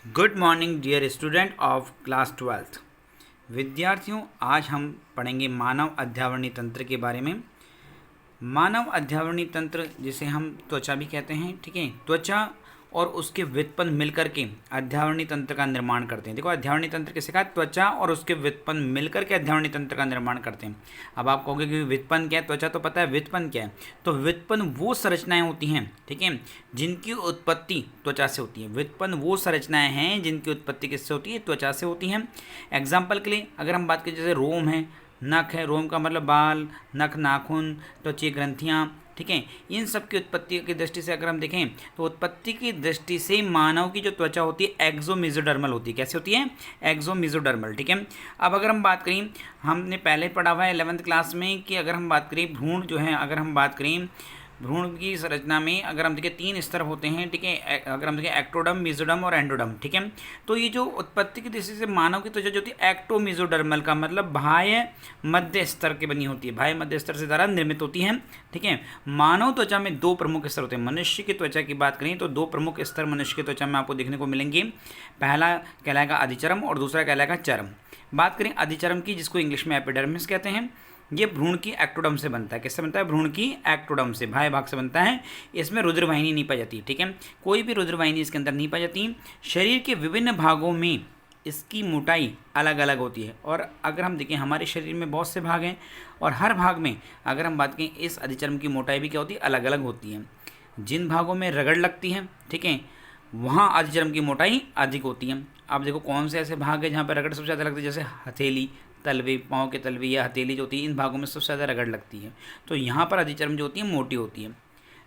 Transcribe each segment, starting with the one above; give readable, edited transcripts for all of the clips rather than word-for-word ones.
Good morning dear student of class 12th। विद्यार्थियों, आज हम पढ़ेंगे मानव अध्यावरणी तंत्र के बारे में। मानव अध्यावरणी तंत्र जिसे हम त्वचा भी कहते हैं, ठीक है। त्वचा और उसके व्युत्पन्न मिलकर के अध्यावरणी तंत्र का निर्माण करते हैं। देखो, अध्यावरणी तंत्र किसे कहा? त्वचा और उसके व्युत्पन्न मिलकर के अध्यावरणी तंत्र का निर्माण करते हैं। अब आप कहोगे कि व्युत्पन्न क्या है? त्वचा तो पता है, व्युत्पन्न क्या है? तो व्युत्पन्न वो संरचनाएं होती हैं, ठीक है, जिनकी उत्पत्ति त्वचा से होती है। व्युत्पन्न वो संरचनाएं हैं जिनकी उत्पत्ति किससे होती है? त्वचा से होती हैं। एग्जाम्पल के लिए अगर हम बात करें, जैसे रोम है, नख है, रोम का मतलब बाल, नख नाखून, त्वचीय ग्रंथियाँ, ठीक है। इन सब की उत्पत्ति की दृष्टि से अगर हम देखें तो उत्पत्ति की दृष्टि से मानव की जो त्वचा होती है एक्सोमेसोडर्मल होती है। कैसे होती है? एक्सोमेसोडर्मल, ठीक है। अब अगर हम बात करें, हमने पहले पढ़ा हुआ है 11th क्लास में कि अगर हम बात करें भ्रूण जो है, अगर हम बात करें भ्रूण की संरचना में अगर हम देखें 3 स्तर होते हैं, ठीक है। अगर हम देखें एक्टोडर्म, मेसोडर्म और एंडोडर्म, ठीक है। तो ये जो उत्पत्ति की दृष्टि से मानव की त्वचा जो होती है एक्टोमेसोडर्मल का मतलब बाह्य मध्य स्तर की बनी होती है, बाह्य मध्य स्तर से द्वारा निर्मित होती है, ठीक है। मानव त्वचा में 2 प्रमुख स्तर होते हैं। मनुष्य की त्वचा की बात करें तो 2 प्रमुख स्तर मनुष्य की त्वचा में आपको देखने को मिलेंगे। पहला कहलाएगा अधिचर्म और दूसरा कहलाएगा चर्म। बात करें अधिचर्म की, जिसको इंग्लिश में एपिडर्मिस कहते हैं, ये भ्रूण की एक्टोडर्म से बनता है। किससे बनता है? भ्रूण की एक्टोडर्म से, बाह्य भाग से बनता है। इसमें रुधिरवाहिनी नहीं पाई जाती, ठीक है। कोई भी रुधिरवाहिनी इसके अंदर नहीं पाई जाती। शरीर के विभिन्न भागों में इसकी मोटाई अलग अलग होती है। और अगर हम देखें, हमारे शरीर में बहुत से भाग हैं और हर भाग में अगर हम बात करें, इस अधिचर्म की मोटाई भी क्या होती है? अलग अलग होती है। जिन भागों में रगड़ लगती है, ठीक है, वहाँ अधिचर्म की मोटाई अधिक होती है। आप देखो कौन से ऐसे भाग है जहाँ पर रगड़ सबसे ज़्यादा लगती है, जैसे हथेली, तलवे, पाँव के तलवे या हथेली जो होती है, इन भागों में सबसे ज़्यादा रगड़ लगती है। तो यहाँ पर अधिचर्म जो होती है मोटी होती है।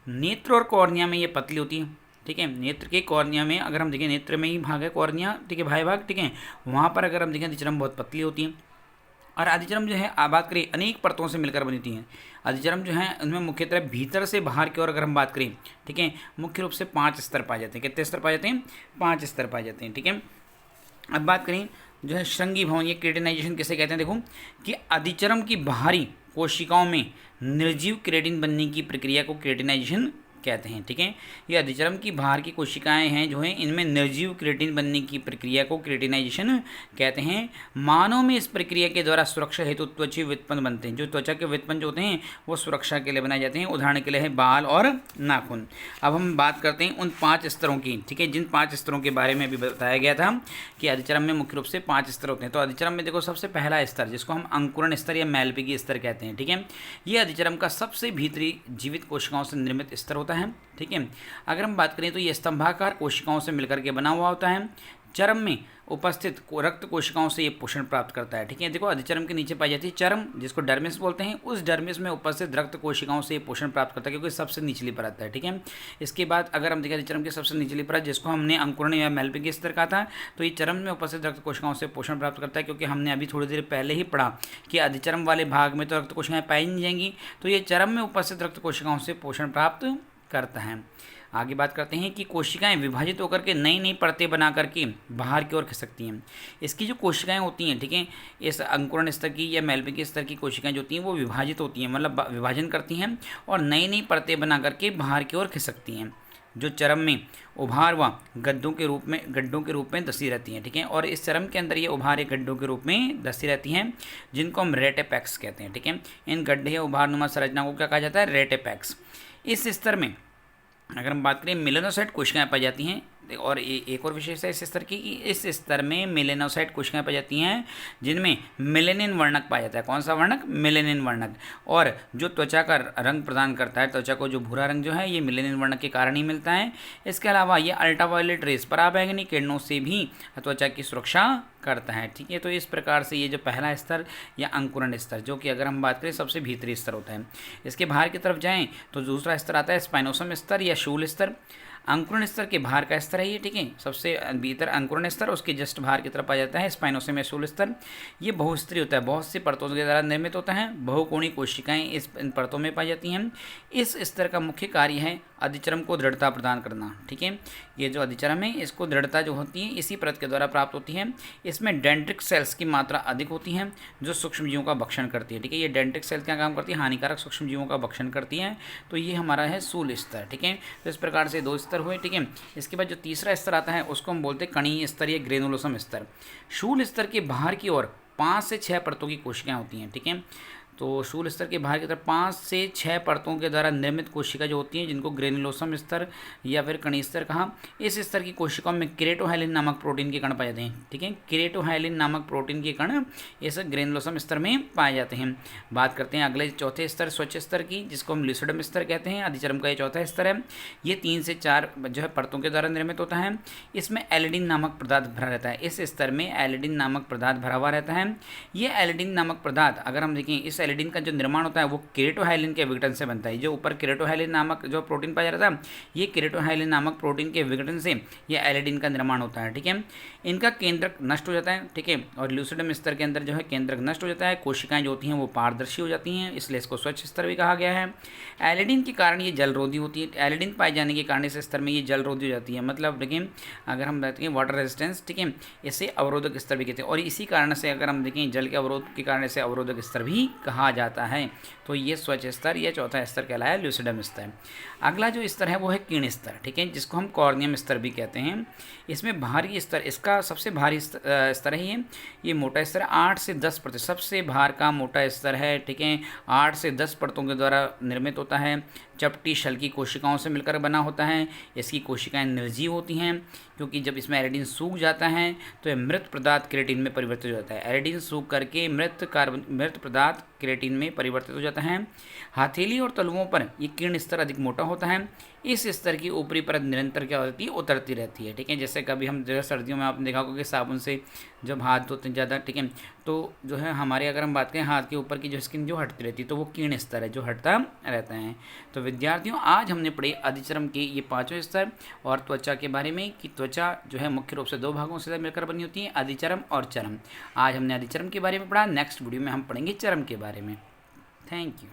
नेत्र और कॉर्निया में ये पतली होती है, ठीक है। नेत्र के कॉर्निया में अगर हम देखें, नेत्र में ही भाग है कॉर्निया, ठीक है, बाह्य भाग, ठीक है, वहाँ पर अगर हम देखें अधिचर्म बहुत पतली होती है। और अधिचर्म जो है, आप बात करें, अनेक परतों से मिलकर बनती हैं। अधिचर्म जो है उनमें मुख्यतः भीतर से बाहर की ओर अगर हम बात करें, ठीक है, मुख्य रूप से 5 स्तर पाए जाते हैं। कितने स्तर पाए जाते हैं? 5 स्तर पाए जाते हैं, ठीक है। अब बात करें जो है श्रृंगी भवन, ये केराटिनाइजेशन किसे कहते हैं? देखो कि अधिचर्म की बाहरी कोशिकाओं में निर्जीव केराटिन बनने की प्रक्रिया को केराटिनाइजेशन कहते हैं, ठीक है। ये अधिचर्म की बाहर की कोशिकाएं हैं जो हैं, इनमें निर्जीव केराटिन बनने की प्रक्रिया को केराटिनाइजेशन कहते हैं। मानव में इस प्रक्रिया के द्वारा सुरक्षा हेतु त्वचा व्युत्पन्न बनते हैं। जो त्वचा के व्युत्पन्न जो होते हैं वो सुरक्षा के लिए बनाए जाते हैं। उदाहरण के लिए है बाल और नाखून। अब हम बात करते हैं उन 5 स्तरों की, ठीक है, जिन 5 स्तरों के बारे में भी बताया गया था कि अधिचर्म में मुख्य रूप से 5 स्तर होते हैं। तो अधिचर्म में देखो, सबसे पहला स्तर जिसको हम अंकुरण स्तर या मैल्पिकी स्तर कहते हैं, ठीक है, ये अधिचर्म का सबसे भीतरी जीवित कोशिकाओं से निर्मित स्तर होता है, ठीक है। अगर हम बात करें तो ये स्तंभाकार कोशिकाओं से मिलकर के बना हुआ होता है। चर्म में उपस्थित रक्त कोशिकाओं से ये पोषण प्राप्त करता है, ठीक है। देखो, अधिचर्म के नीचे पाई जाती है चर्म, जिसको डर्मिस बोलते हैं। उस डर्मिस में उपस्थित रक्त कोशिकाओं से ये पोषण प्राप्त करता है, क्योंकि सबसे निचली परत है, ठीक है। इसके बाद अगर हम देखें अधिचर्म की सबसे निचली परत, जिसको हमने अंकुरण या मैल्पिकी स्तर कहा था, तो ये चर्म में उपस्थित रक्त कोशिकाओं से पोषण प्राप्त करता है। क्योंकि हमने अभी थोड़ी देर पहले ही पढ़ा कि अधिचर्म वाले भाग में तो रक्त कोशिकाएं पाई नहीं जाएंगी, तो ये चर्म में उपस्थित रक्त कोशिकाओं से पोषण प्राप्त करता है। आगे बात करते हैं कि कोशिकाएं विभाजित होकर के नई नई परतें बना करके बाहर की ओर खिसकती हैं। इसकी जो कोशिकाएं होती हैं, ठीक है, इस अंकुरण स्तर की या मैल्पिकी स्तर की कोशिकाएं जो होती हैं वो विभाजित होती हैं, मतलब विभाजन करती हैं और नई नई परतें बना करके बाहर की ओर खिसकती हैं, जो चर्म में उभार व गड्ढों के रूप में धसी रहती हैं, ठीक है। और इस चर्म के अंदर ये उभार एक गड्ढों के रूप में धसी रहती हैं, जिनको हम रेटेपेक्स कहते हैं, ठीक है। इन गड्ढे या उभारनुमा संरचना को क्या कहा जाता है? रेटेपेक्स। इस स्तर में अगर हम बात करें, मेलानोसाइट कोशिकाएं पाई जाती हैं। और एक और विशेषता इस स्तर की, इस स्तर में मेलानोसाइट कोशिकाएं पाई जाती हैं जिनमें मेलेनिन वर्णक पाया जाता है। कौन सा वर्णक? मेलेनिन वर्णक। और जो त्वचा का रंग प्रदान करता है, त्वचा को जो भूरा रंग जो है, ये मेलेनिन वर्णक के कारण ही मिलता है। इसके अलावा ये अल्ट्रावायलेट रेस, पराबैंगनी किरणों से भी त्वचा की सुरक्षा करता है, ठीक है। तो इस प्रकार से ये जो पहला स्तर या अंकुरण स्तर, जो कि अगर हम बात करें सबसे भीतरी स्तर होता है। इसके बाहर की तरफ जाएं तो दूसरा स्तर आता है स्पाइनोसम स्तर या शूल स्तर। अंकुरण स्तर के बाहर का स्तर है ये, ठीक है, सबसे भीतर अंकुरण स्तर, उसके जस्ट बाहर की तरफ आ जाता है स्पाइनोसम या शूल स्तर। ये बहुस्तरीय होता है, बहुत सी परतों के द्वारा निर्मित होता है। बहुकोणीय कोशिकाएं इन परतों में पाई जाती हैं। इस स्तर का मुख्य कार्य है अधिचर्म को दृढ़ता प्रदान करना। ठीक है, ये जो अधिचर्म है इसको दृढ़ता जो होती है इसी परत के द्वारा प्राप्त होती है। इसमें डेंड्रिटिक सेल्स की मात्रा अधिक होती है जो सूक्ष्म जीवों का भक्षण करती है। ठीक है, ये डेंड्रिटिक सेल्स क्या काम करती है, हानिकारक सूक्ष्म जीवों का भक्षण करती है। तो ये हमारा है स्थूल स्तर। ठीक है, तो इस प्रकार से 2 स्तर हुए। ठीक है, इसके बाद जो तीसरा स्तर आता है उसको हम बोलते हैं कणीय स्तर या ग्रेनुलोसम स्तर। शूल स्तर के बाहर की ओर 5 से 6 परतों की कोशिकाएं होती हैं। ठीक है, तो शूल स्तर के बाहर की तरफ 5 से 6 परतों के द्वारा निर्मित कोशिका जो होती हैं जिनको ग्रेनुलोसम स्तर या फिर कणीय स्तर कहा। इस स्तर की कोशिकाओं में केरेटोहाइलिन नामक प्रोटीन के कण पाए जाते हैं। ठीक है, केरेटोहाइलिन नामक प्रोटीन के कण इस ग्रेनुलोसम स्तर में पाए जाते हैं। बात करते हैं अगले चौथे स्तर स्वच्छ स्तर की, जिसको हम ल्यूसिडम स्तर कहते हैं। अधिचर्म का ये चौथा स्तर है। ये 3 से 4 जो है परतों के द्वारा निर्मित होता है। इसमें एलिडिन नामक पदार्थ भरा रहता है। इस स्तर में एलिडिन नामक पदार्थ भरा हुआ रहता है। ये एलिडिन नामक पदार्थ अगर हम देखें, इस एलिडिन का जो निर्माण होता है वो केरेटोहाइलिन के विघटन से बनता है। जो ऊपर केरेटोहाइलिन नामक जो प्रोटीन पाया जाता है, ये केरेटोहाइलिन नामक प्रोटीन के विघटन से ये एलिडिन का निर्माण होता है। ठीक है, इनका केंद्रक नष्ट हो जाता है। ठीक है, और ल्यूसिडम स्तर के अंदर जो है केंद्रक नष्ट हो जाता है। कोशिकाएं जो होती हैं वो पारदर्शी हो जाती हैं, इसलिए इसको स्वच्छ स्तर भी कहा गया है। एलिडिन के कारण ये जलरोधी होती है। एलिडिन पाए जाने के कारण इस स्तर में ये जलरोधी हो जाती है। मतलब देखिए, अगर हम कहते हैं वाटर रेजिस्टेंस, ठीक है, इसे अवरोधक स्तर भी कहते हैं। और इसी कारण से अगर हम देखें जल के अवरोध के कारण इसे अवरोधक स्तर भी कहा जाता है। तो ये स्वच्छ स्तर या चौथा स्तर कहलाया ल्यूसिडम स्तर। अगला जो स्तर है वो है किरण स्तर। ठीक है, जिसको हम कॉर्नियम स्तर भी कहते हैं। इसमें भारी स्तर, इसका सबसे भारी स्तर है ये मोटा स्तर 8 से 10%, सबसे भार का मोटा स्तर है। ठीक है, 8 से 10 परतों के द्वारा निर्मित होता है। चपटी शल की कोशिकाओं से मिलकर बना होता है। इसकी कोशिकाएं निर्जीव होती हैं क्योंकि जब इसमें एरिडीन सूख जाता है तो यह मृत पदार्थ केरेटिन में परिवर्तित हो जाता है। एरिडीन सूख करके मृत पदार्थ केरेटिन में परिवर्तित हो जाता है। हथेली और तलुओं पर ये किरण स्तर अधिक मोटा होता है। इस स्तर की ऊपरी परत निरंतर क्या होती है, उतरती रहती है। ठीक है, जैसे कभी हम जो है सर्दियों में आपने देखा होगा कि साबुन से जब हाथ धोते हैं ज़्यादा, ठीक है, तो जो है हमारे अगर हम बात करें हाथ के ऊपर की जो स्किन जो हटती रहती है तो वो किरण स्तर है जो हटता रहता है। तो विद्यार्थियों, आज हमने पढ़े अधिचर्म के ये 5 स्तर और त्वचा के बारे में कि त्वचा जो है मुख्य रूप से 2 भागों से मिलकर बनी होती है, अधिचर्म और चर्म। आज हमने अधिचर्म के बारे में पढ़ा। नेक्स्ट वीडियो में हम पढ़ेंगे चर्म के बारे में। Thank you.